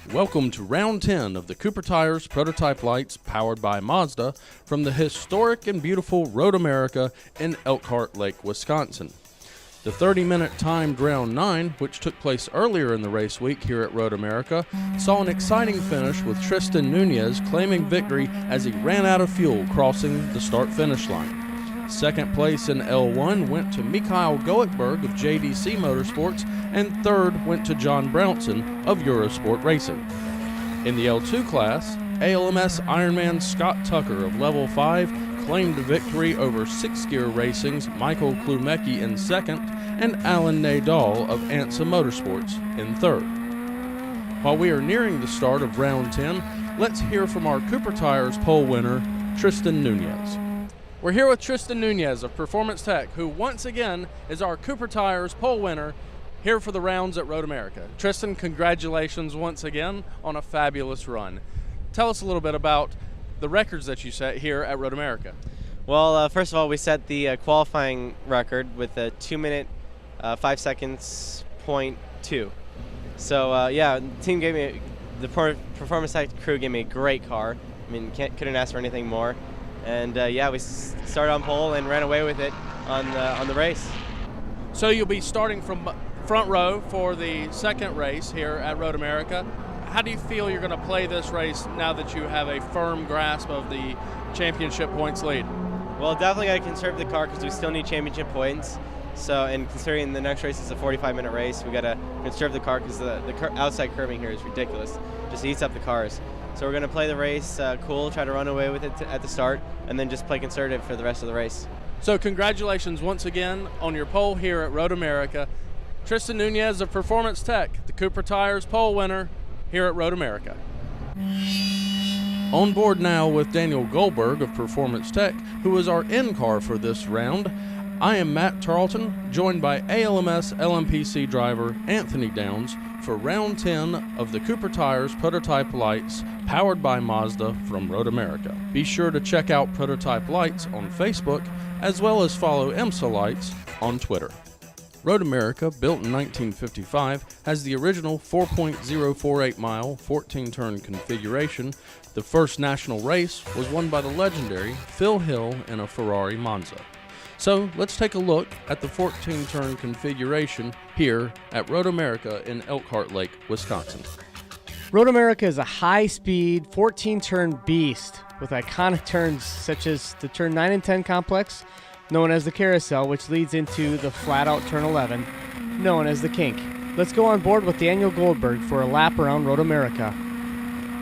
Welcome to round 10 of the Cooper Tires Prototype Lights powered by Mazda from the historic and beautiful Road America in Elkhart Lake, Wisconsin. The 30-minute timed round 9, which took place earlier in the race week here at Road America, saw an exciting finish with Tristan Nunez claiming victory as he ran out of fuel crossing the start-finish line. Second place in L1 went to Mikhail Goekberg of JDC Motorsports, and third went to John Brownson of Eurosport Racing. In the L2 class, ALMS Ironman Scott Tucker of Level 5 claimed victory over 6-Gear Racing's Michael Klumecki in second and Alan Nadal of ANSA Motorsports in third. While we are nearing the start of round 10, let's hear from our Cooper Tires pole winner, Tristan Nunez. We're here with Tristan Nunez of Performance Tech, who once again is our Cooper Tires pole winner here for the rounds at Road America. Tristan, congratulations once again on a fabulous run. Tell us a little bit about the records that you set here at Road America. Well, first of all, we set the qualifying record with a 2 minute, 5 seconds, .2. So yeah, the team gave me, the Performance Tech crew gave me a great car. I mean, couldn't ask for anything more. And yeah, we started on pole and ran away with it on the race. So you'll be starting from front row for the second race here at Road America. How do you feel you're going to play this race now that you have a firm grasp of the championship points lead? Well, definitely got to conserve the car because we still need championship points. So, and considering the next race is a 45-minute race, we got to conserve the car because the outside curving here is ridiculous. Just eats up the cars. So we're going to play the race cool, try to run away with it at the start, and then just play conservative for the rest of the race. So congratulations once again on your pole here at Road America. Tristan Nunez of Performance Tech, the Cooper Tires pole winner here at Road America. On board now with Daniel Goldberg of Performance Tech, who is our in-car for this round. I am Matt Tarleton, joined by ALMS LMPC driver Anthony Downs for round 10 of the Cooper Tires Prototype Lights powered by Mazda from Road America. Be sure to check out Prototype Lights on Facebook, as well as follow IMSA Lights on Twitter. Road America, built in 1955, has the original 4.048-mile, 14-turn configuration. The first national race was won by the legendary Phil Hill in a Ferrari Monza. So let's take a look at the 14-turn configuration here at Road America in Elkhart Lake, Wisconsin. Road America is a high-speed 14-turn beast with iconic turns such as the turn 9 and 10 complex, known as the carousel, which leads into the flat-out turn 11, known as the kink. Let's go on board with Daniel Goldberg for a lap around Road America.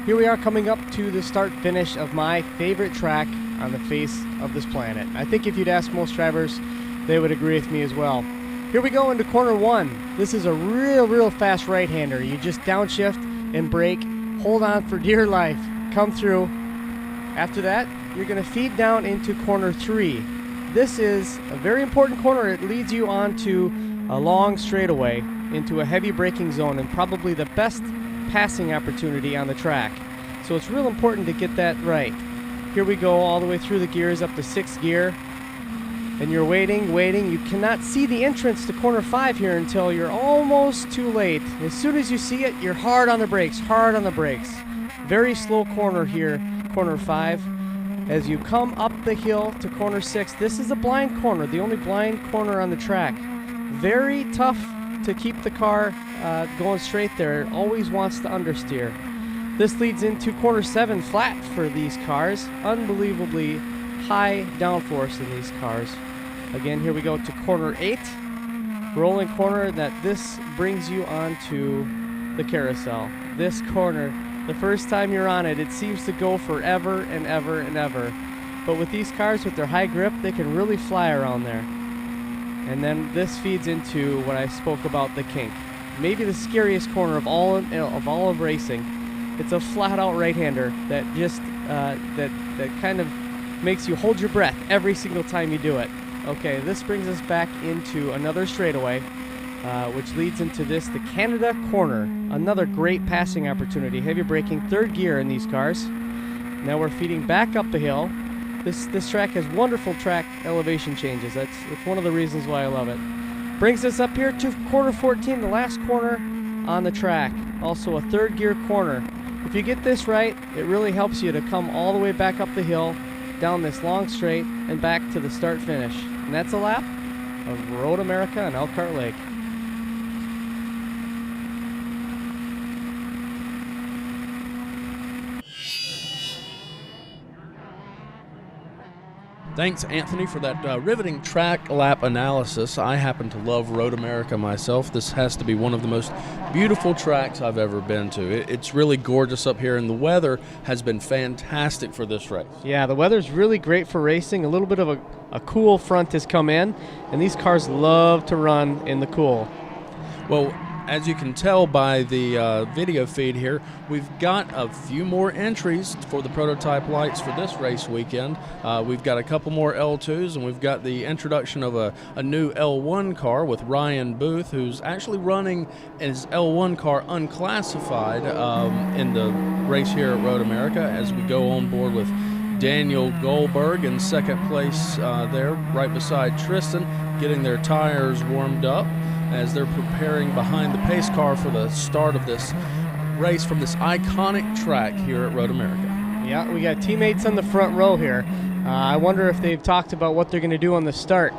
Here we are coming up to the start-finish of my favorite track on the face of this planet. I think if you'd ask most drivers, they would agree with me as well. Here we go into corner 1. This is a real fast right-hander. You just downshift and brake, hold on for dear life, come through. After that, you're going to feed down into corner 3. This is a very important corner. It leads you onto a long straightaway into a heavy braking zone and probably the best passing opportunity on the track. So it's real important to get that right. Here we go all the way through the gears up to 6th gear. And you're waiting. You cannot see the entrance to corner 5 here until you're almost too late. As soon as you see it, you're hard on the brakes. Very slow corner here, corner 5. As you come up the hill to corner 6, this is a blind corner, the only blind corner on the track. Very tough to keep the car going straight there. It always wants to understeer. This leads into corner 7, flat for these cars. Unbelievably high downforce in these cars. Again, here we go to corner 8. Rolling corner that this brings you onto the carousel. This corner, the first time you're on it, it seems to go forever and ever and ever. But with these cars, with their high grip, they can really fly around there. And then this feeds into what I spoke about, the kink. Maybe the scariest corner of all of racing. It's a flat-out right-hander that just that kind of makes you hold your breath every single time you do it. Okay, this brings us back into another straightaway, which leads into the Canada corner. Another great passing opportunity. Heavy braking, 3rd gear in these cars. Now we're feeding back up the hill. This track has wonderful track elevation changes. That's one of the reasons why I love it. Brings us up here to corner 14, the last corner on the track. Also a third gear corner. If you get this right, it really helps you to come all the way back up the hill, down this long straight, and back to the start finish. And that's a lap of Road America and Elkhart Lake. Thanks, Anthony, for that riveting track lap analysis. I happen to love Road America myself. This has to be one of the most beautiful tracks I've ever been to. It's really gorgeous up here, and the weather has been fantastic for this race. Yeah, the weather's really great for racing. A little bit of a cool front has come in, and these cars love to run in the cool. Well, as you can tell by the video feed here, we've got a few more entries for the prototype lights for this race weekend. We've got a couple more L2s, and we've got the introduction of a new L1 car with Ryan Booth, who's actually running his L1 car unclassified in the race here at Road America, as we go on board with Daniel Goldberg in second place there, right beside Tristan, getting their tires warmed up as they're preparing behind the pace car for the start of this race from this iconic track here at Road America. Yeah, we got teammates on the front row here. I wonder if they've talked about what they're going to do on the start.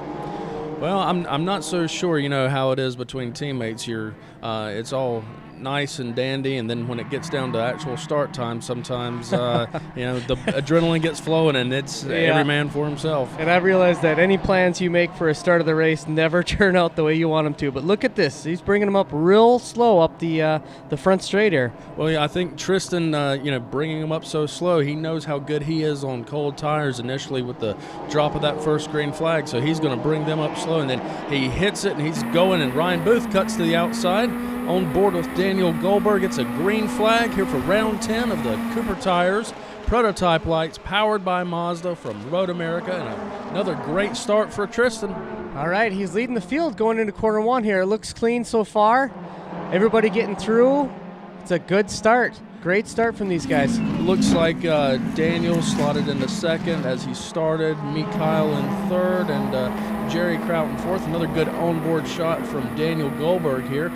Well, I'm not so sure. You know how it is between teammates here. It's all nice and dandy, and then when it gets down to actual start time, sometimes the adrenaline gets flowing, and it's every man for himself. And I've realized that any plans you make for a start of the race never turn out the way you want them to. But look at this; he's bringing them up real slow up the front straight here. Well, yeah, I think Tristan, bringing him up so slow, he knows how good he is on cold tires initially with the drop of that first green flag, so he's going to bring them up slow, and then he hits it, and he's going, and Ryan Booth cuts to the outside. On board with Daniel Goldberg. It's a green flag here for round 10 of the Cooper Tires prototype lights powered by Mazda from Road America, and another great start for Tristan. All right, he's leading the field going into quarter one here. It looks clean so ffar. Everybody getting through. It's a good start. Great start from these guys. Looks like Daniel slotted into second as he started, Mikhail in third, and Jerry Kraut in fourth. Another good onboard shot from Daniel Goldberg here.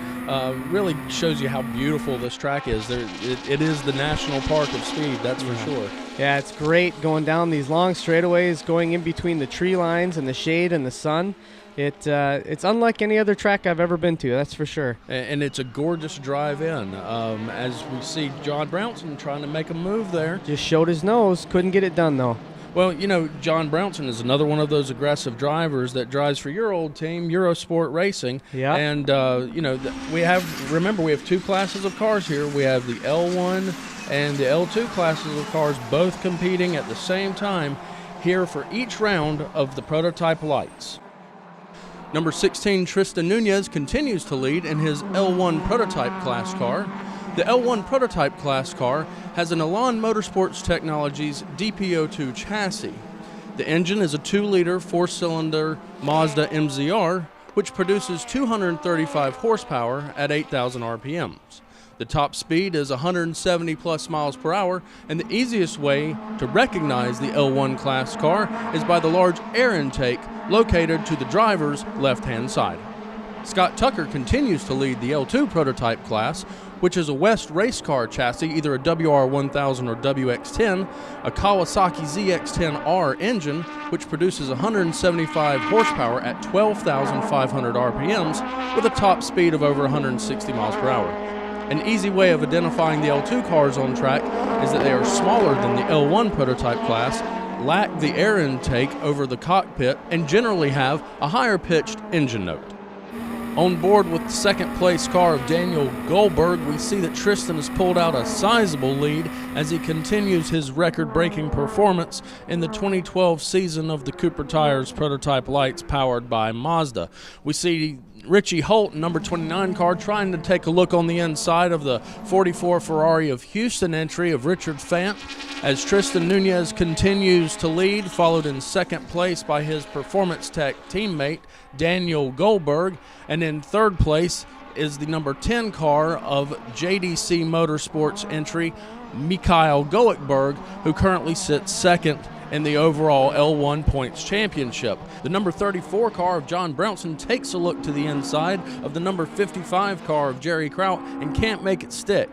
Really shows you how beautiful this track is. It is the national park of speed, that's for sure. Yeah, it's great going down these long straightaways, going in between the tree lines and the shade and the sun. It's unlike any other track I've ever been to, that's for sure. And it's a gorgeous drive-in. As we see John Brownson trying to make a move there. Just showed his nose, couldn't get it done though. Well, John Brownson is another one of those aggressive drivers that drives for your old team, Eurosport Racing. Yeah. And, we have two classes of cars here. We have the L1 and the L2 classes of cars both competing at the same time here for each round of the prototype lights. Number 16, Tristan Nunez, continues to lead in his L1 prototype class car. The L1 prototype class car has an Elan Motorsports Technologies DPO2 chassis. The engine is a 2-liter 4-cylinder Mazda MZR, which produces 235 horsepower at 8,000 RPMs. The top speed is 170 plus miles per hour, and the easiest way to recognize the L1 class car is by the large air intake located to the driver's left-hand side. Scott Tucker continues to lead the L2 prototype class, which is a West race car chassis, either a WR1000 or WX10, a Kawasaki ZX10R engine, which produces 175 horsepower at 12,500 RPMs with a top speed of over 160 miles per hour. An easy way of identifying the L2 cars on track is that they are smaller than the L1 prototype class, lack the air intake over the cockpit, and generally have a higher pitched engine note. On board with the second place car of Daniel Goldberg, we see that Tristan has pulled out a sizable lead as he continues his record-breaking performance in the 2012 season of the Cooper Tires prototype lights powered by Mazda. We see Richie Holt, number 29 car, trying to take a look on the inside of the 44 Ferrari of Houston entry of Richard Fant, as Tristan Nunez continues to lead, followed in second place by his Performance Tech teammate Daniel Goldberg, and in third place is the number 10 car of JDC Motorsports entry, Mikhail Goekberg, who currently sits second in the overall L1 Points Championship. The number 34 car of John Brownson takes a look to the inside of the number 55 car of Jerry Kraut and can't make it stick.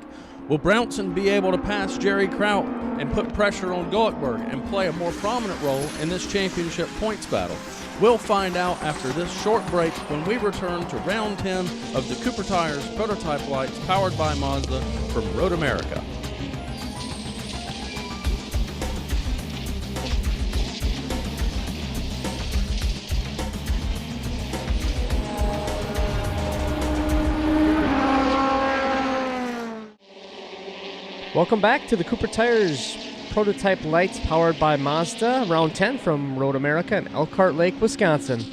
Will Brownson be able to pass Jerry Kraut and put pressure on Goekberg and play a more prominent role in this championship points battle? We'll find out after this short break when we return to round 10 of the Cooper Tires Prototype Lights powered by Mazda from Road America. Welcome back to the Cooper Tires Prototype Lights powered by Mazda, round 10 from Road America in Elkhart Lake, Wisconsin.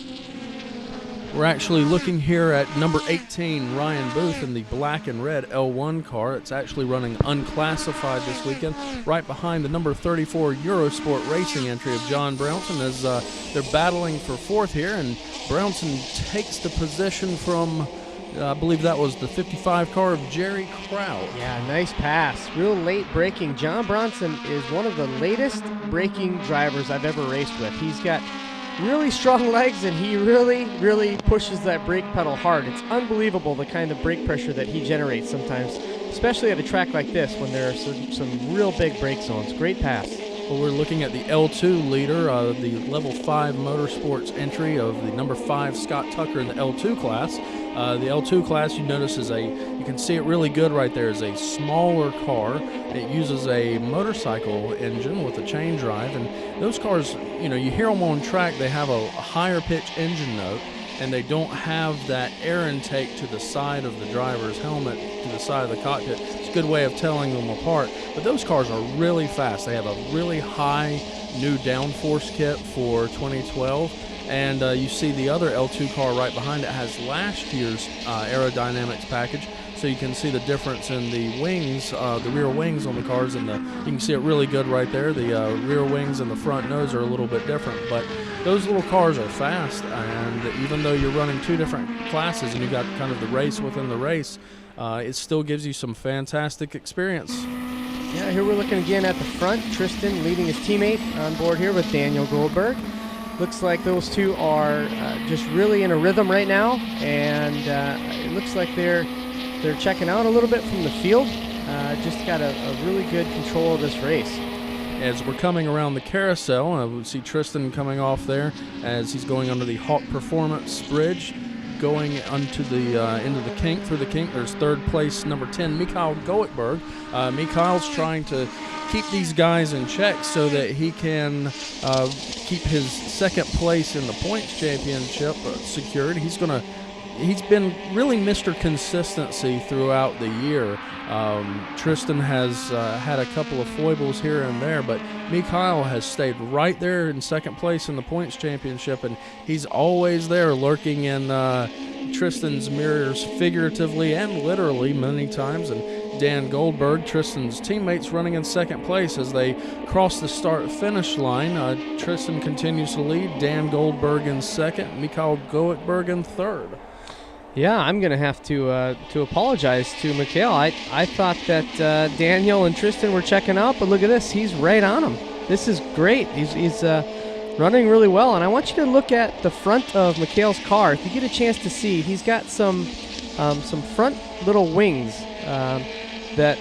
We're actually looking here at number 18, Ryan Booth, in the black and red L1 car. It's actually running unclassified this weekend, right behind the number 34 Eurosport Racing entry of John Brownson as they're battling for fourth here, and Brownson takes the position from I believe that was the 55 car of Jerry Kraut. Yeah, nice pass. Real late braking. John Bronson is one of the latest braking drivers I've ever raced with. He's got really strong legs, and he really pushes that brake pedal hard. It's unbelievable the kind of brake pressure that he generates sometimes, especially at a track like this when there are some real big brake zones. Great pass. Well, we're looking at the L2 leader, the Level 5 Motorsports entry of the number 5 Scott Tucker in the L2 class. The L2 class, you notice, you can see it really good right there, is a smaller car. It uses a motorcycle engine with a chain drive, and those cars, you hear them on track, they have a higher pitch engine note, and they don't have that air intake to the side of the driver's helmet, to the side of the cockpit. It's a good way of telling them apart. But those cars are really fast. They have a really high new downforce kit for 2012. And you see the other L2 car right behind it has last year's aerodynamics package. So you can see the difference in the wings, the rear wings on the cars, and you can see it really good right there. The rear wings and the front nose are a little bit different, but those little cars are fast, and even though you're running two different classes and you got kind of the race within the race, it still gives you some fantastic experience. Yeah, here we're looking again at the front. Tristan leading his teammate on board here with Daniel Goldberg. Looks like those two are just really in a rhythm right now, and it looks like they're checking out a little bit from the field. Just got a really good control of this race. As we're coming around the carousel, we see Tristan coming off there as he's going under the Hawk Performance Bridge, going onto the into the kink. Through the kink, there's third place, number 10, Mikhail Goekberg. Mikhail's trying to keep these guys in check so that he can keep his second place in the points championship secured. He's been really Mr. Consistency throughout the year. Tristan has had a couple of foibles here and there, but Mikhail has stayed right there in second place in the points championship, and he's always there lurking in Tristan's mirrors, figuratively and literally many times. And Dan Goldberg, Tristan's teammates, running in second place as they cross the start-finish line. Tristan continues to lead, Dan Goldberg in second, Mikhail Goekberg in third. Yeah, I'm going to have to apologize to Mikhail. I thought that Daniel and Tristan were checking out, but look at this. He's right on him. This is great. He's running really well, and I want you to look at the front of Mikhail's car. If you get a chance to see, he's got some front little wings that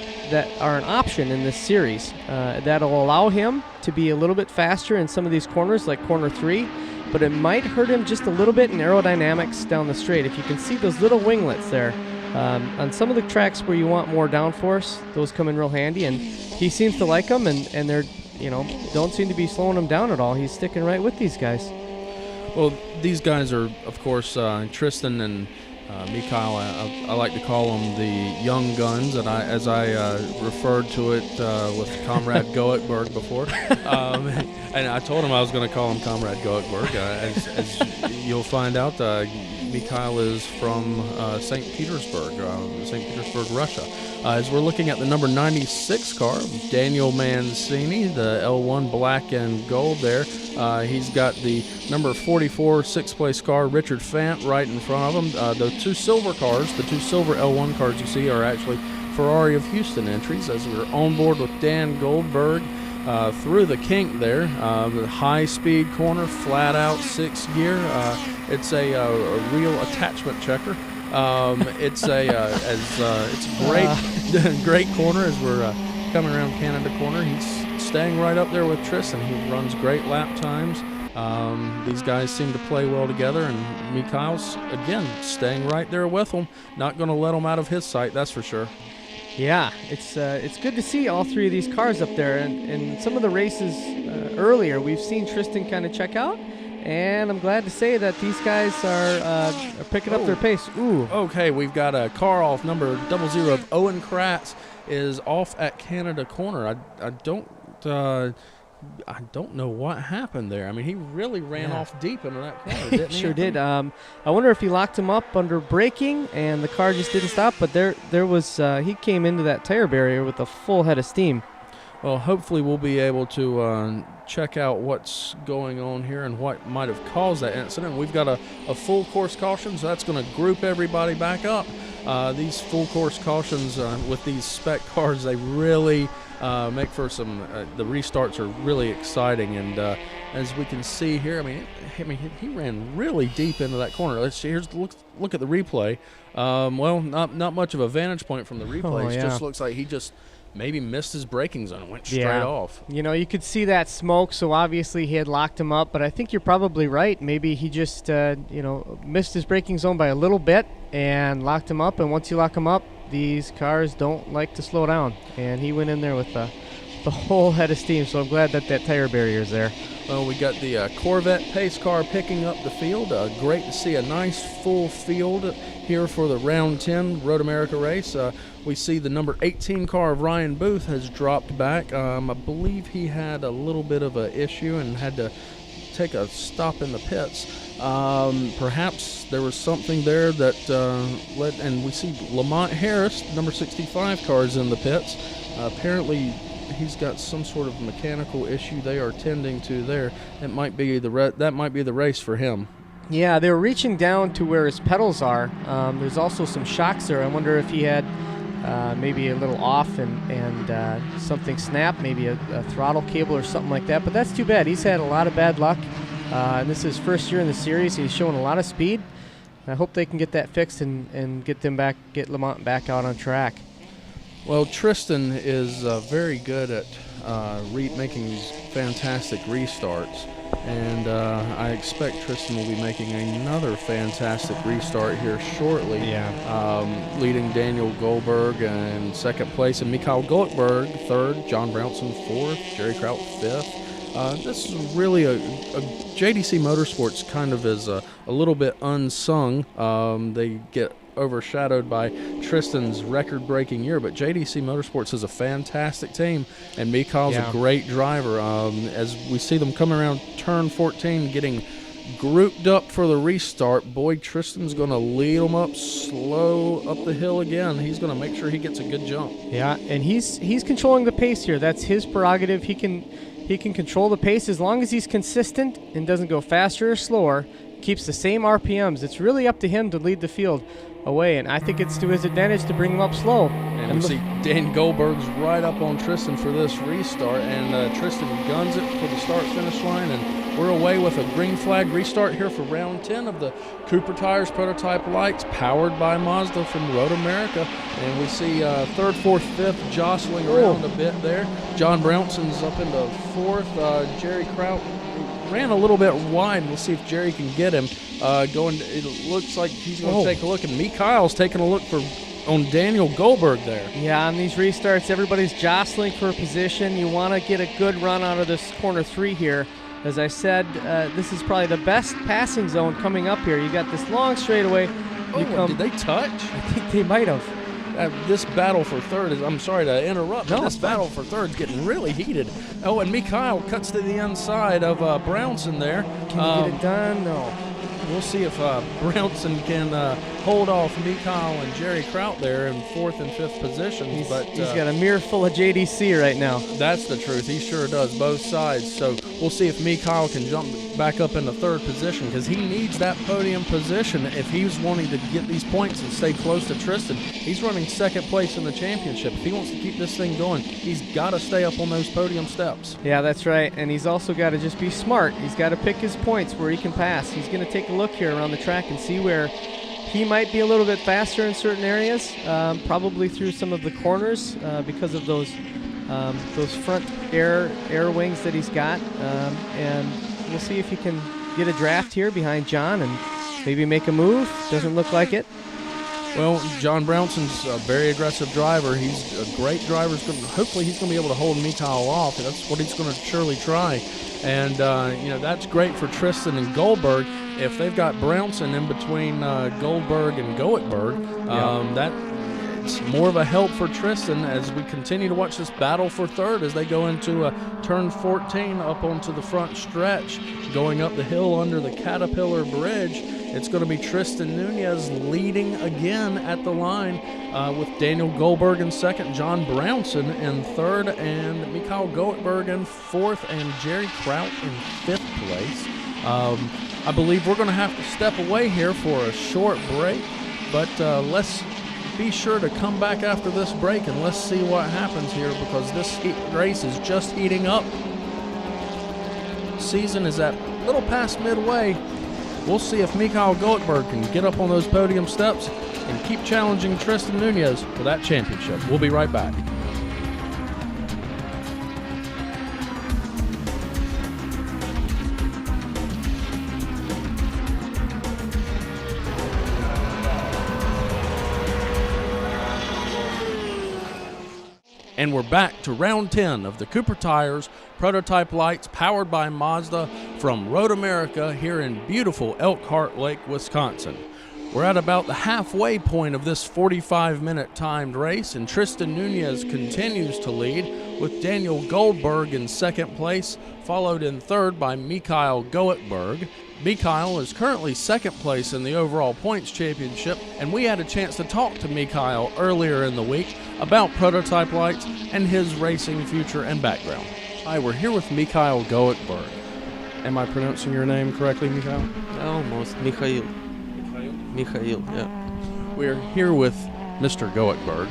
are an option in this series. That'll allow him to be a little bit faster in some of these corners, like corner 3. But it might hurt him just a little bit in aerodynamics down the straight. If you can see those little winglets there, on some of the tracks where you want more downforce, those come in real handy, and he seems to like them, and they're, don't seem to be slowing him down at all. He's sticking right with these guys. Well, these guys are, of course, Tristan and Mikhail. I like to call them the young guns, and as I referred to it with Comrade Goekberg before. And I told him I was going to call him Comrade Goekberg. As you'll find out, Mikhail is from St. Petersburg, Russia. As we're looking at the number 96 car, Daniel Mancini, the L1 black and gold there. He's got the number 44 sixth place car, Richard Fant, right in front of him. The two silver cars, the two silver L1 cars you see are actually Ferrari of Houston entries, as we're on board with Dan Goldberg through the kink there. The high-speed corner, flat-out 6th gear. It's a real attachment checker. It's a great great corner as we're coming around Canada corner. He's staying right up there with Tristan. He runs great lap times. These guys seem to play well together, and Mikhail's again staying right there with them. Not going to let him out of his sight, that's for sure. Yeah, it's good to see all three of these cars up there. And some of the races earlier, we've seen Tristan kind of check out. And I'm glad to say that these guys are picking up their pace. Ooh. Okay, we've got a car off number 00 of Owen Kratz is off at Canada corner. I don't know what happened there. I mean, he really ran off deep into that corner, didn't he? Sure did. I wonder if he locked him up under braking and the car just didn't stop. But there was he came into that tire barrier with a full head of steam. Well, hopefully we'll be able to check out what's going on here and what might have caused that incident. We've got a full course caution, so that's going to group everybody back up. These full course cautions with these spec cars, they really make for some. The restarts are really exciting, and as we can see here, I mean, he ran really deep into that corner. Let's see. Look at the replay. Well, not much of a vantage point from the replay. It just looks like he just maybe missed his braking zone and went straight off. You know, you could see that smoke, so obviously he had locked him up, but I think you're probably right. Maybe he just, missed his braking zone by a little bit and locked him up, and once you lock him up, these cars don't like to slow down, and he went in there with the whole head of steam, so I'm glad that tire barrier is there. Well, we got the Corvette pace car picking up the field. Great to see a nice full field here for the round 10 Road America race. We see the number 18 car of Ryan Booth has dropped back. I believe he had a little bit of an issue and had to take a stop in the pits. Perhaps there was something there that and we see Lamont Harris, number 65 car, is in the pits. Apparently he's got some sort of mechanical issue they are tending to there. That might be the race for him. Yeah, they were reaching down to where his pedals are. There's also some shocks there. I wonder if he had maybe a little off and something snapped, maybe a throttle cable or something like that. But that's too bad. He's had a lot of bad luck. And this is his first year in the series. He's showing a lot of speed. I hope they can get that fixed and get Lamont back out on track. Well, Tristan is very good at making these fantastic restarts, and I expect Tristan will be making another fantastic restart here shortly. Leading Daniel Goldberg in second place, and Mikhail Goldberg third, John Brownson fourth, Jerry Kraut fifth. This is really a JDC Motorsports kind of is a little bit unsung. They get overshadowed by Tristan's record-breaking year, but JDC Motorsports is a fantastic team, and Mikhail's a great driver. As we see them come around turn 14, getting grouped up for the restart, boy, Tristan's going to lead them up slow up the hill again. He's going to make sure he gets a good jump. Yeah, and he's controlling the pace here. That's his prerogative. He can control the pace as long as he's consistent and doesn't go faster or slower, keeps the same RPMs. It's really up to him to lead the field away, and I think it's to his advantage to bring him up slow. And we see Dan Goldberg's right up on Tristan for this restart, and Tristan guns it for the start-finish line, and we're away with a green flag restart here for round 10 of the Cooper Tires Prototype Lights, powered by Mazda from Road America. And we see third, fourth, fifth jostling around a bit there. John Brownson's up into fourth. Jerry Kraut ran a little bit wide. We'll see if Jerry can get him. It looks like he's going to take a look, and Mikhail's taking a look on Daniel Goldberg there. Yeah, on these restarts, everybody's jostling for a position. You want to get a good run out of this corner 3 here. As I said, this is probably the best passing zone coming up here. You got this long straightaway. Did they touch? I think they might have. This battle for third is, I'm sorry to interrupt, but this battle for third is getting really heated. Oh, and Mikhail cuts to the inside of Brownson there. Can he get it done? No. We'll see if Brownson can hold off Mikhail and Jerry Kraut there in 4th and 5th positions. He's got a mirror full of JDC right now. That's the truth. He sure does, both sides. So we'll see if Mikhail can jump back up into 3rd position, because he needs that podium position if he's wanting to get these points and stay close to Tristan. He's running 2nd place in the championship. If he wants to keep this thing going, he's got to stay up on those podium steps. Yeah, that's right. And he's also got to just be smart. He's got to pick his points where he can pass. He's going to take a look here around the track and see where he might be a little bit faster in certain areas, probably through some of the corners because of those front air wings that he's got. And we'll see if he can get a draft here behind John and maybe make a move. Doesn't look like it. Well, John Brownson's a very aggressive driver. He's a great driver. Hopefully he's going to be able to hold Mikhail off. That's what he's going to surely try. And, that's great for Tristan and Goldberg. If they've got Brownson in between Goldberg and Goetberg, it's more of a help for Tristan as we continue to watch this battle for 3rd as they go into turn 14 up onto the front stretch, going up the hill under the Caterpillar Bridge. It's going to be Tristan Nunez leading again at the line with Daniel Goldberg in 2nd, John Brownson in 3rd, and Mikhail Goetberg in 4th, and Jerry Kraut in 5th place. I believe we're going to have to step away here for a short break, but let's be sure to come back after this break and let's see what happens here, because this race is just heating up. Season is at a little past midway. We'll see if Mikhail Goetberg can get up on those podium steps and keep challenging Tristan Nunez for that championship. We'll be right back. And we're back to round 10 of the Cooper Tires Prototype Lights powered by Mazda from Road America here in beautiful Elkhart Lake, Wisconsin. We're at about the halfway point of this 45-minute timed race, and Tristan Nunez continues to lead with Daniel Goldberg in 2nd place, followed in 3rd by Mikhail Goetberg. Mikhail is currently 2nd place in the overall points championship, and we had a chance to talk to Mikhail earlier in the week about Prototype Lights and his racing future and background. Hi, we're here with Mikhail Goetberg. Am I pronouncing your name correctly, Mikhail? Almost. Mikhail, yeah. We're here with Mr. Goetberg,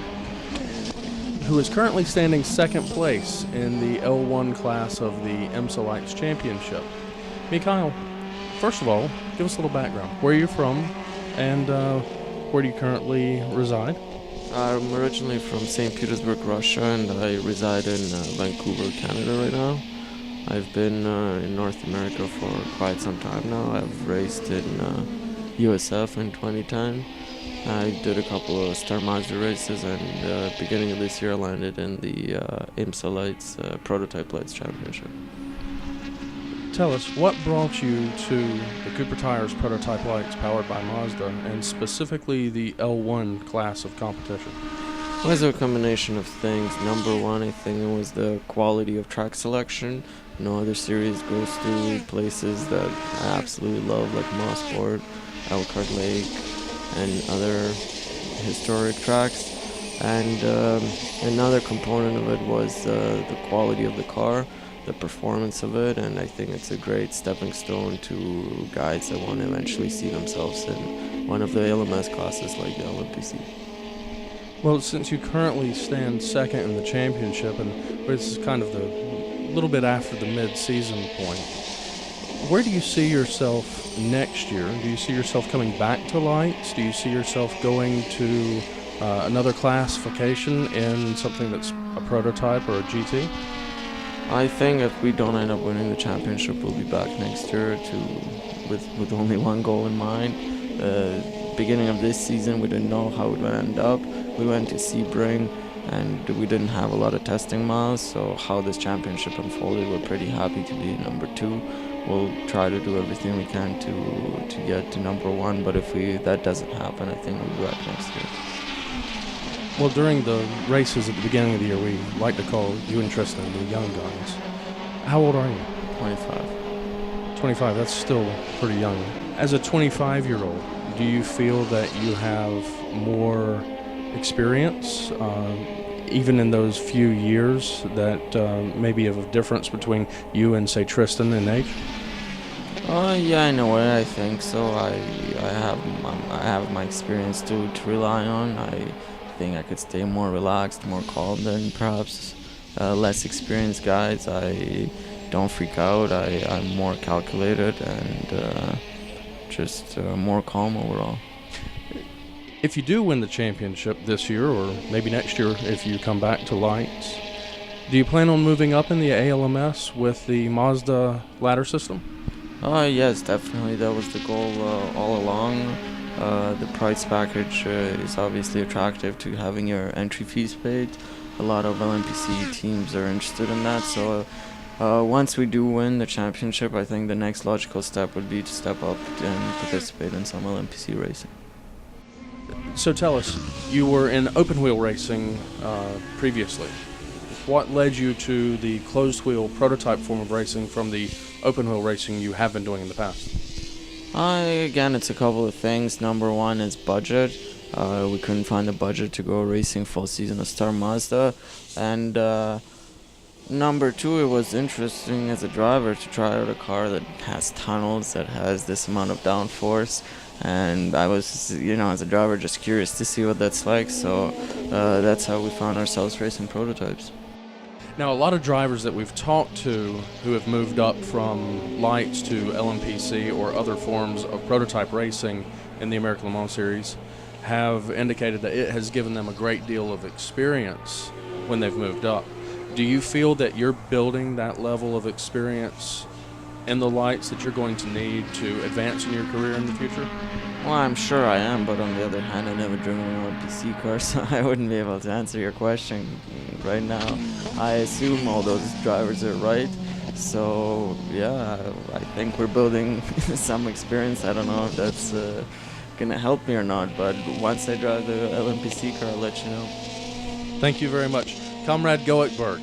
who is currently standing 2nd place in the L1 class of the IMSA Lights Championship. Mikhail, first of all, give us a little background. Where are you from, and where do you currently reside? I'm originally from St. Petersburg, Russia, and I reside in Vancouver, Canada right now. I've been in North America for quite some time now. I've raced in USF in 2010. I did a couple of Star Mazda races, and beginning of this year I landed in the IMSA Lights Prototype Lights Championship. Tell us, what brought you to the Cooper Tires Prototype Lights powered by Mazda, and specifically the L1 class of competition? It was a combination of things. Number one, I think it was the quality of track selection. No other series goes to places that I absolutely love, like Mosport, Elkhart Lake, and other historic tracks. And another component of it was the quality of the car, the performance of it, and I think it's a great stepping stone to guys that want to eventually see themselves in one of the LMS classes like the LMPC. Well, since you currently stand 2nd in the championship, and this is kind of the little bit after the mid-season point, where do you see yourself next year? Do you see yourself coming back to Lights? Do you see yourself going to another classification in something that's a prototype or a GT? I think if we don't end up winning the championship, we'll be back next year with only one goal in mind. Beginning of this season, we didn't know how it would end up. We went to Sebring, and we didn't have a lot of testing miles, so how this championship unfolded, we're pretty happy to be number 2. We'll try to do everything we can to get to number 1, but if that doesn't happen, I think we'll be back next year. Well, during the races at the beginning of the year, we like to call you and Tristan the young guns. How old are you? 25. 25, that's still pretty young. As a 25-year-old, do you feel that you have more experience, even in those few years, that maybe have a difference between you and, say, Tristan in age? Yeah, in a way, I think so. I have my experience to rely on. I think I could stay more relaxed, more calm than perhaps less experienced guys. I don't freak out. I'm more calculated and just more calm overall. If you do win the championship this year, or maybe next year if you come back to lights, do you plan on moving up in the ALMS with the Mazda ladder system? Yes, definitely. That was the goal all along. The price package is obviously attractive to having your entry fees paid. A lot of LMPC teams are interested in that. So once we do win the championship, I think the next logical step would be to step up and participate in some LMPC racing. So tell us, you were in open wheel racing previously. What led you to the closed wheel prototype form of racing from the open wheel racing you have been doing in the past? Again, it's a couple of things. Number one is budget. We couldn't find the budget to go racing full season of Star Mazda. And number two, it was interesting as a driver to try out a car that has tunnels, that has this amount of downforce. And I was, as a driver, just curious to see what that's like. So that's how we found ourselves racing prototypes. Now, a lot of drivers that we've talked to who have moved up from lights to LMPC or other forms of prototype racing in the American Le Mans Series have indicated that it has given them a great deal of experience when they've moved up. Do you feel that you're building that level of experience in the lights that you're going to need to advance in your career in the future? Well, I'm sure I am, but on the other hand, I've never driven an LMPC car, so I wouldn't be able to answer your question right now. I assume all those drivers are right. So, yeah, I think we're building some experience. I don't know if that's going to help me or not, but once I drive the LMPC car, I'll let you know. Thank you very much. Comrade Goeckberg,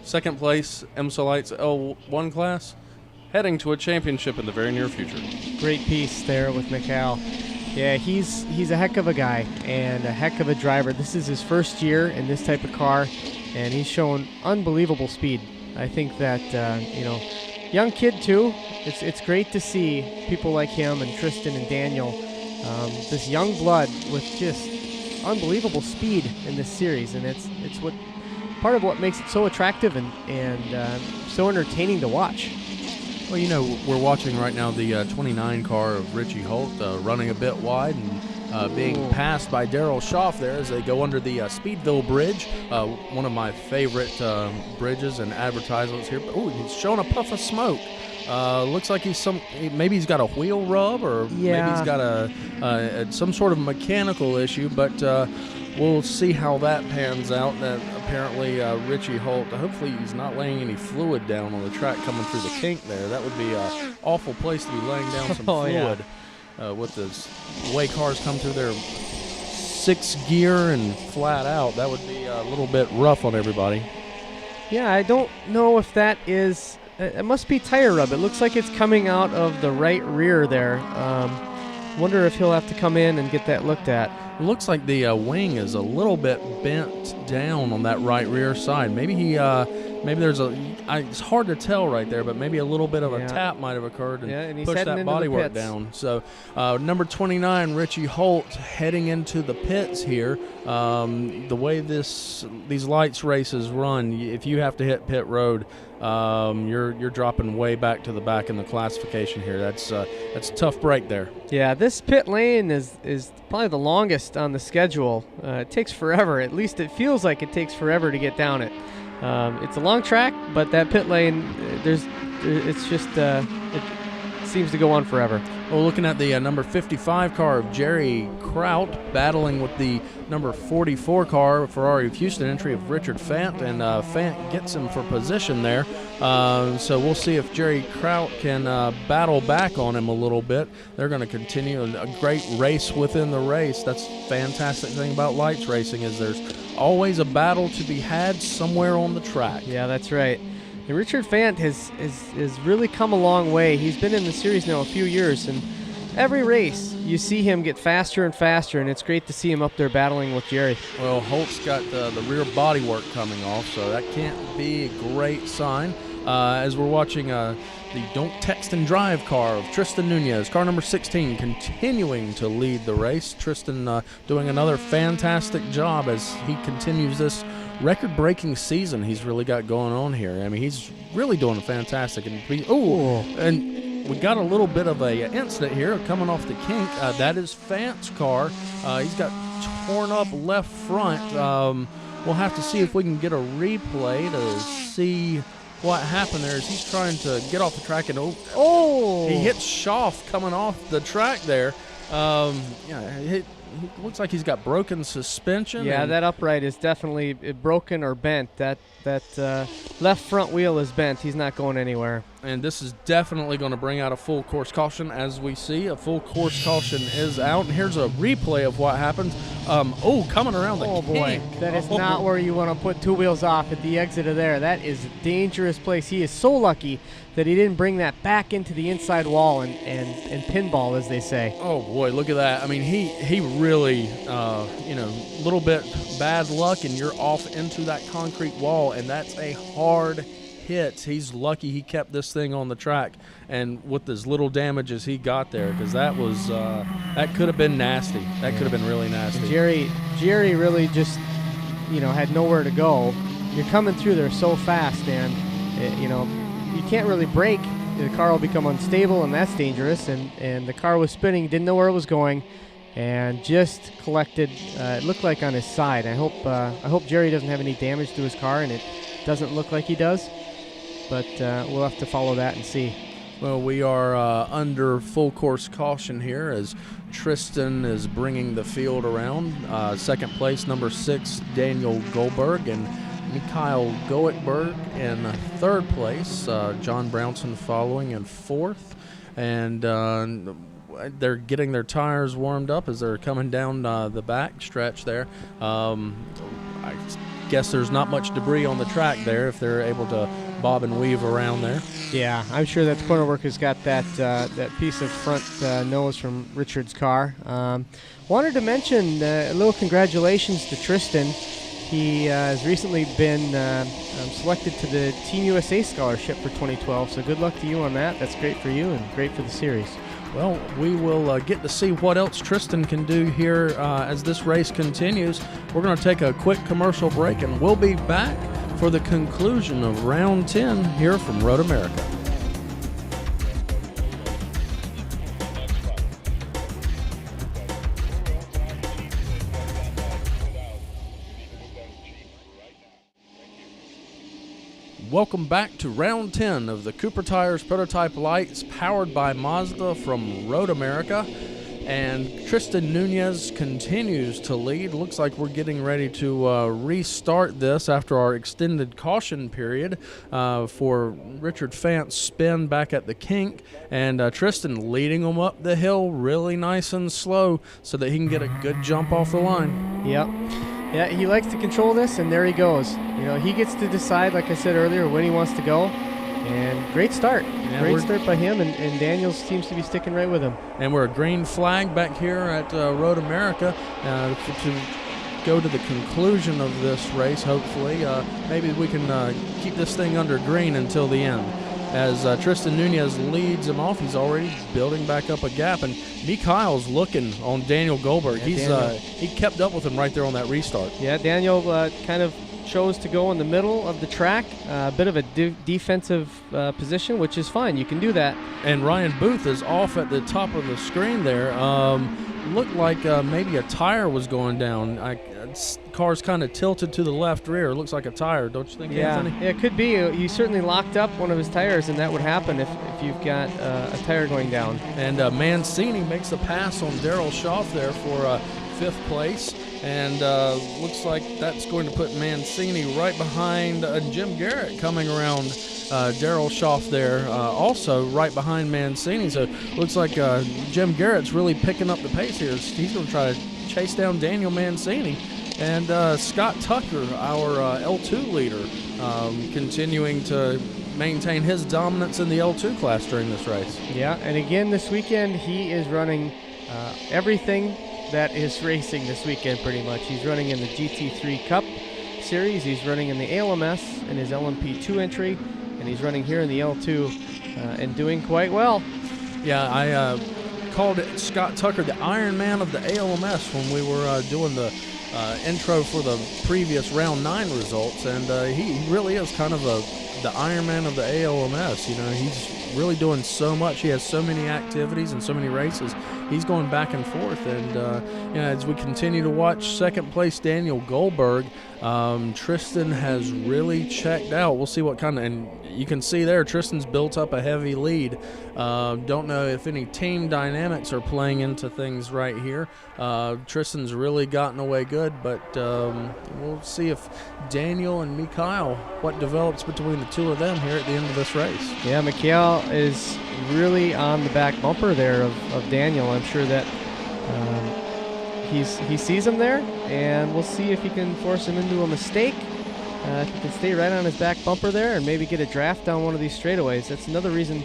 second place, IMSA Lights L1 class, heading to a championship in the very near future. Great piece there with Mikhail. Yeah, he's a heck of a guy and a heck of a driver. This is his first year in this type of car, and he's shown unbelievable speed. I think that, young kid too. It's great to see people like him and Tristan and Daniel, this young blood with just unbelievable speed in this series, and it's what part of what makes it so attractive and so entertaining to watch. Well, we're watching right now the 29 car of Richie Holt running a bit wide and being passed by Daryl Schaff there as they go under the Speedville Bridge, one of my favorite bridges and advertisements here. Oh, he's showing a puff of smoke. Looks like maybe he's got a wheel rub, or maybe he's got some sort of mechanical issue, but we'll see how that pans out. That apparently Richie Holt, hopefully he's not laying any fluid down on the track coming through the kink there. That would be an awful place to be laying down some fluid with the way cars come through their 6th gear and flat out. That would be a little bit rough on everybody. Yeah, I don't know if that is... It must be tire rub. It looks like it's coming out of the right rear there. Wonder if he'll have to come in and get that looked at. It looks like the wing is a little bit bent down on that right rear side. Maybe there's it's hard to tell right there, but maybe a little bit of a tap might have occurred and he's pushed that into bodywork down. So number 29, Richie Holt, heading into the pits here. The way these lights races run, if you have to hit pit road, you're dropping way back to the back in the classification here. That's a tough break there. Yeah, this pit lane is probably the longest on the schedule. It takes forever. At least it feels like it takes forever to get down it. It's a long track, but that pit lane, it seems to go on forever. Well, looking at the number 55 car of Jerry Kraut battling with the number 44 car, Ferrari of Houston entry of Richard Fant, and Fant gets him for position there. So we'll see if Jerry Kraut can battle back on him a little bit. They're going to continue a great race within the race. That's the fantastic thing about lights racing, is there's always a battle to be had somewhere on the track. Yeah, that's right. And Richard Fant has really come a long way. He's been in the series now a few years, and every race you see him get faster and faster, and it's great to see him up there battling with Jerry. Well, Holt's got the rear body work coming off, so that can't be a great sign. As we're watching the Don't Text and Drive car of Tristan Nunez, car number 16, continuing to lead the race. Tristan doing another fantastic job as he continues this record-breaking season he's really got going on here. I mean, he's really doing fantastic. And we got a little bit of a incident here coming off the kink. That is Fant's car. He's got torn up left front. We'll have to see if we can get a replay to see what happened there as he's trying to get off the track, and he hits Schaff coming off the track there. He looks like he's got broken suspension. Yeah, that upright is definitely broken or bent. That left front wheel is bent. He's not going anywhere. And this is definitely going to bring out a full course caution. As we see, a full course caution is out. And here's a replay of what happened. Coming around the boy, that is not where you want to put two wheels off at the exit of there. That is a dangerous place. He is so lucky that he didn't bring that back into the inside wall and pinball, as they say. Oh boy, look at that. I mean, he really, little bit bad luck, and you're off into that concrete wall, and that's a hard hit. He's lucky he kept this thing on the track, and with as little damage as he got there, because that was that could have been nasty. That could have been really nasty. And Jerry really just had nowhere to go. You're coming through there so fast, and you can't really brake. The car will become unstable, and that's dangerous. And the car was spinning, didn't know where it was going, and just collected. It looked like on his side. I hope Jerry doesn't have any damage to his car, and it doesn't look like he does. But we'll have to follow that and see. Well, we are under full course caution here as Tristan is bringing the field around. Second place, number 6, Daniel Goldberg, and Mikhail Goetberg in third place. John Brownson following in fourth. And they're getting their tires warmed up as they're coming down the back stretch there. I guess there's not much debris on the track there if they're able to bob and weave around there. Yeah, I'm sure that the corner work has got that piece of front nose from Richard's car. Wanted to mention a little congratulations to Tristan. He has recently been selected to the Team USA Scholarship for 2012, so good luck to you on that. That's great for you and great for the series. Well, we will get to see what else Tristan can do here as this race continues. We're going to take a quick commercial break, and we'll be back for the conclusion of round 10 here from Road America. Welcome back to round 10 of the Cooper Tires Prototype Lights powered by Mazda from Road America. And Tristan Nunez continues to lead. Looks like we're getting ready to restart this after our extended caution period for Richard Fant's spin back at the kink. And Tristan leading him up the hill really nice and slow so that he can get a good jump off the line. Yep. Yeah, he likes to control this, and there he goes. He gets to decide, like I said earlier, when he wants to go. And great start. Yeah, great start by him, and Daniels seems to be sticking right with him. And we're a green flag back here at Road America to go to the conclusion of this race, hopefully. Maybe we can keep this thing under green until the end. As Tristan Nunez leads him off, he's already building back up a gap, and Mikhail's looking on Daniel Goldberg. Yeah, he kept up with him right there on that restart. Yeah, Daniel kind of chose to go in the middle of the track, a bit of a defensive position, which is fine. You can do that. And Ryan Booth is off at the top of the screen there. Looked like maybe a tire was going down. Car's kind of tilted to the left rear. It looks like a tire, don't you think, Anthony? Yeah, it could be. You certainly locked up one of his tires, and that would happen if you've got a tire going down. And Mancini makes a pass on Darrell Schaff there for fifth place. And looks like that's going to put Mancini right behind Jim Garrett coming around Darrell Schaff there, also right behind Mancini. So looks like Jim Garrett's really picking up the pace here. He's going to try to chase down Daniel Mancini. And Scott Tucker, our L2 leader, continuing to maintain his dominance in the L2 class during this race. Yeah, and again this weekend he is running everything that is racing this weekend pretty much. He's running in the GT3 Cup Series, he's running in the ALMS in his LMP2 entry, and he's running here in the L2 and doing quite well. Yeah, I called it Scott Tucker the Iron Man of the ALMS when we were doing the intro for the previous round 9 results, and he really is kind of the Iron Man of the ALMS. You know, he's really doing so much. He has so many activities and so many races. He's going back and forth, and you know, as we continue to watch second place Daniel Goldberg, Tristan has really checked out. We'll see what kind of, and you can see there Tristan's built up a heavy lead. Don't know if any team dynamics are playing into things right here. Tristan's really gotten away good, but we'll see if Daniel and Mikhail, what develops between the two of them here at the end of this race. Yeah, Mikhail is really on the back bumper there of Daniel. I'm sure that he sees him there, and we'll see if he can force him into a mistake. If he can stay right on his back bumper there and maybe get a draft down one of these straightaways. That's another reason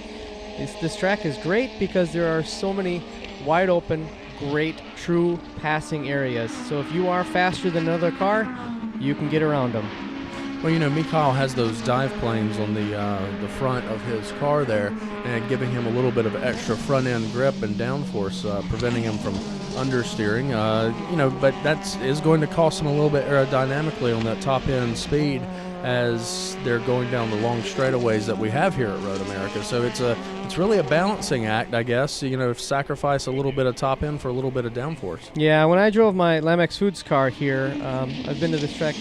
this track is great, because there are so many wide open, great, true passing areas. So if you are faster than another car, you can get around them. Well, you know, Mikhail has those dive planes on the front of his car there, and giving him a little bit of extra front end grip and downforce, preventing him from understeering. You know, but that is going to cost him a little bit aerodynamically on that top end speed as they're going down the long straightaways that we have here at Road America. So it's really a balancing act, I guess. You know, sacrifice a little bit of top end for a little bit of downforce. Yeah, when I drove my Lamex Foods car here, I've been to this track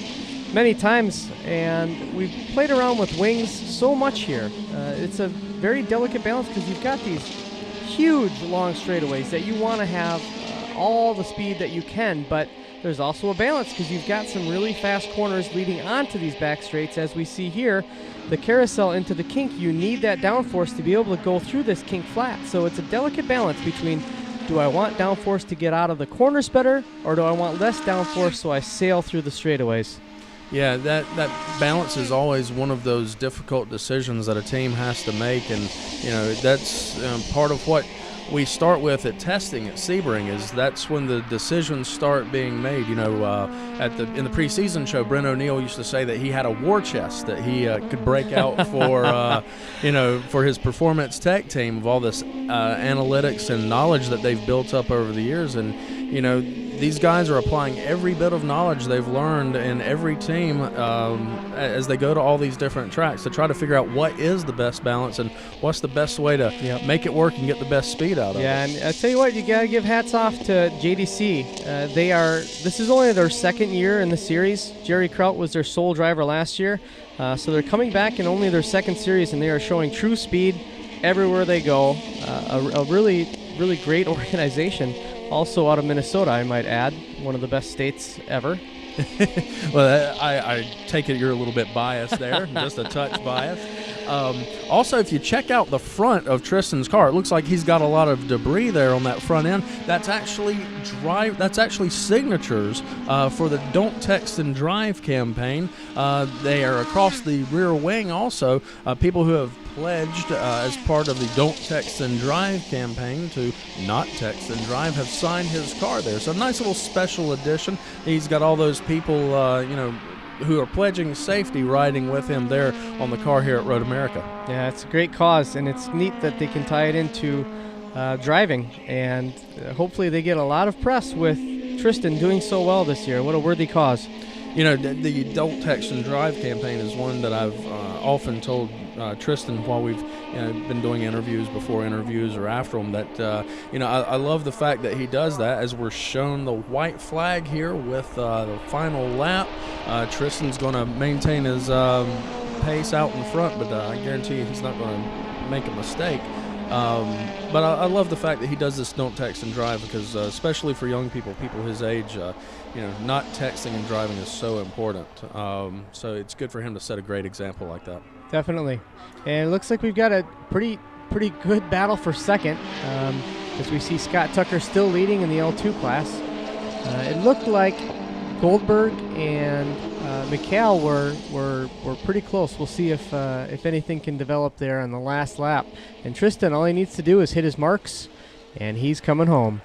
many times, and we've played around with wings so much here. It's a very delicate balance, because you've got these huge long straightaways that you want to have all the speed that you can, but there's also a balance, because you've got some really fast corners leading onto these back straights. As we see here, the carousel into the kink, you need that downforce to be able to go through this kink flat. So it's a delicate balance between, do I want downforce to get out of the corners better, or do I want less downforce so I sail through the straightaways? Yeah, that balance is always one of those difficult decisions that a team has to make, and you know, that's part of what we start with at testing at Sebring. Is that's when the decisions start being made. You know, in the preseason show, Brent O'Neill used to say that he had a war chest that he could break out for you know, for his performance tech team, of all this analytics and knowledge that they've built up over the years. And you know, these guys are applying every bit of knowledge they've learned in every team as they go to all these different tracks to try to figure out what is the best balance and what's the best way to make it work and get the best speed out of it. Yeah, and I tell you what, you got to give hats off to JDC. This is only their second year in the series. Jerry Kraut was their sole driver last year. So they're coming back in only their second series, and they are showing true speed everywhere they go. A really, really great organization. Also out of Minnesota, I might add, one of the best states ever. Well, I take it you're a little bit biased there, just a touch biased. Also, if you check out the front of Tristan's car, it looks like he's got a lot of debris there on that front end. That's actually signatures for the Don't Text and Drive campaign. They are across the rear wing also. People who have pledged as part of the Don't Text and Drive campaign to not text and drive have signed his car there. So a nice little special edition. He's got all those people, you know, who are pledging safety riding with him there on the car here at Road America. Yeah, it's a great cause, and it's neat that they can tie it into driving, and hopefully they get a lot of press with Tristan doing so well this year. What a worthy cause. You know, the Don't Text and Drive campaign is one that I've often told Tristan while we've been doing interviews, before interviews or after them, that you know, I love the fact that he does that. As we're shown the white flag here with the final lap, Tristan's going to maintain his pace out in front, but I guarantee you he's not going to make a mistake. But I love the fact that he does this Don't Text and Drive, because especially for young people his age, you know, not texting and driving is so important. So it's good for him to set a great example like that. Definitely. And it looks like we've got a pretty good battle for second, as we see Scott Tucker still leading in the L2 class. It looked like Goldberg and Mikhail were pretty close. We'll see if anything can develop there on the last lap. And Tristan, all he needs to do is hit his marks, and he's coming home.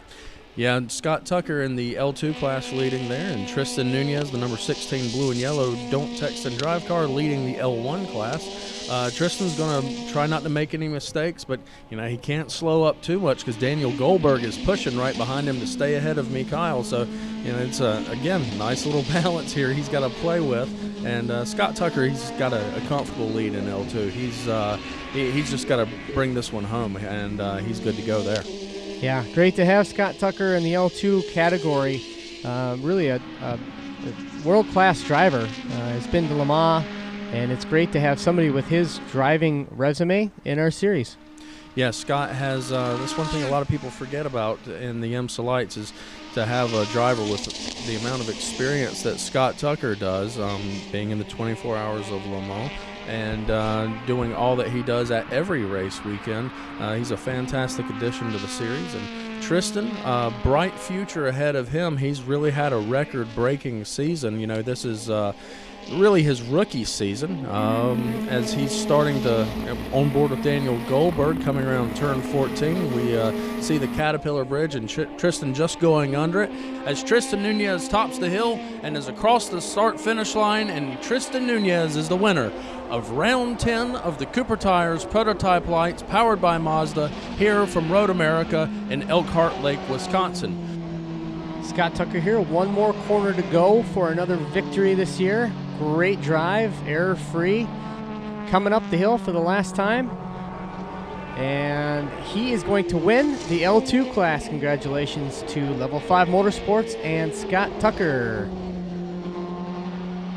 Yeah, and Scott Tucker in the L2 class leading there, and Tristan Nunez, the number 16 blue and yellow Don't Text and Drive car, leading the L1 class. Tristan's going to try not to make any mistakes, but he can't slow up too much because Daniel Goldberg is pushing right behind him to stay ahead of Mikhail. So it's again, nice little balance here he's got to play with. And Scott Tucker, he's got a comfortable lead in L2. He's just got to bring this one home, and he's good to go there. Yeah, great to have Scott Tucker in the L2 category. Really a world-class driver. Has been to Le Mans, and it's great to have somebody with his driving resume in our series. Yeah, Scott has that's one thing a lot of people forget about in the IMSA Lights is to have a driver with the amount of experience that Scott Tucker does, being in the 24 hours of Le Mans and doing all that he does at every race weekend. He's a fantastic addition to the series. And Tristan, bright future ahead of him. He's really had a record-breaking season. This is really his rookie season as he's starting to on board with Daniel Goldberg coming around turn 14. We see the Caterpillar Bridge and Tristan just going under it as Tristan Nunez tops the hill and is across the start-finish line, and Tristan Nunez is the winner of round 10 of the Cooper Tires Prototype Lights powered by Mazda here from Road America in Elkhart Lake, Wisconsin. Scott Tucker here, one more corner to go for another victory this year. Great drive, error-free, coming up the hill for the last time. And he is going to win the L2 class. Congratulations to Level 5 Motorsports and Scott Tucker.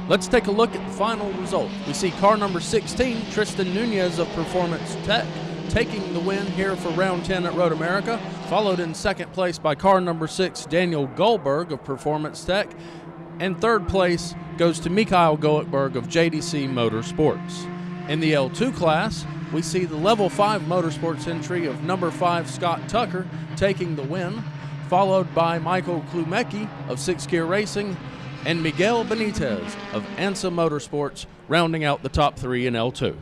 Let's take a look at the final result. We see car number 16, Tristan Nunez of Performance Tech, taking the win here for round 10 at Road America, followed in second place by car number 6, Daniel Goldberg of Performance Tech, and third place goes to Mikhail Goldberg of JDC Motorsports. In the L2 class, we see the Level 5 Motorsports entry of number 5, Scott Tucker, taking the win, followed by Michael Klumecki of 6 Gear Racing and Miguel Benitez of ANSA Motorsports, rounding out the top 3 in L2.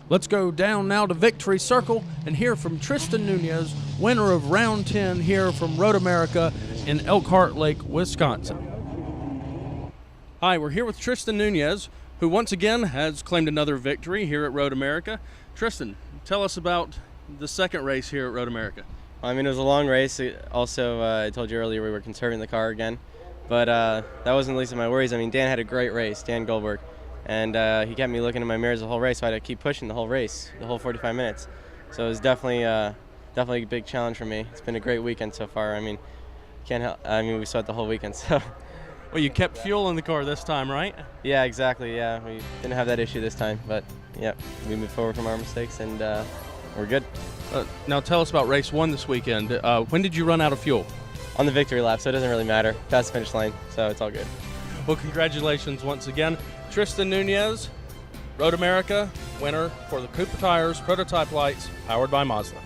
Let's go down now to Victory Circle and hear from Tristan Nunez, winner of round 10 here from Road America in Elkhart Lake, Wisconsin. Hi, we're here with Tristan Nunez, who once again has claimed another victory here at Road America. Tristan, tell us about the second race here at Road America. I mean, it was a long race. Also, I told you earlier we were conserving the car again. But that wasn't the least of my worries. I mean, Dan had a great race, Dan Goldberg. And he kept me looking in my mirrors the whole race, so I had to keep pushing the whole race, the whole 45 minutes. So it was definitely a big challenge for me. It's been a great weekend so far. I mean, we sweat the whole weekend, so. Well, you kept fuel in the car this time, right? Yeah, exactly, yeah. We didn't have that issue this time, but yeah, we moved forward from our mistakes and we're good. Now tell us about race 1 this weekend. When did you run out of fuel? On the victory lap, so it doesn't really matter. Past the finish line, so it's all good. Well, congratulations once again. Tristan Nunez, Road America winner for the Cooper Tires Prototype Lights powered by Mazda.